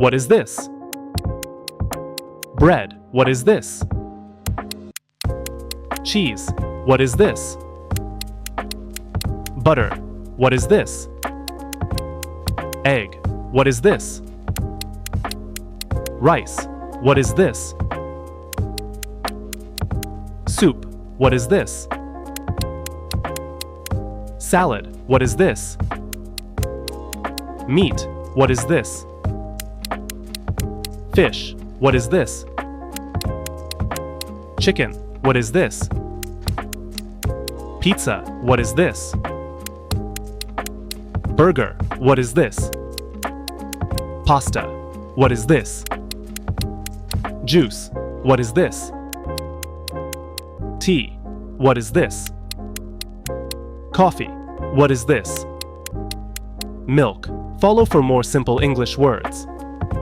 What is this? Bread. What is this? Cheese. What is this? Butter. What is this? Egg. What is this? Rice. What is this? Soup. What is this? Salad. What is this? Meat. What is this? Fish. What is this? Chicken. What is this? Pizza. What is this? Burger. What is this? Pasta. What is this? Juice. What is this? Tea. What is this? Coffee. What is this? Milk. Follow for more simple English words.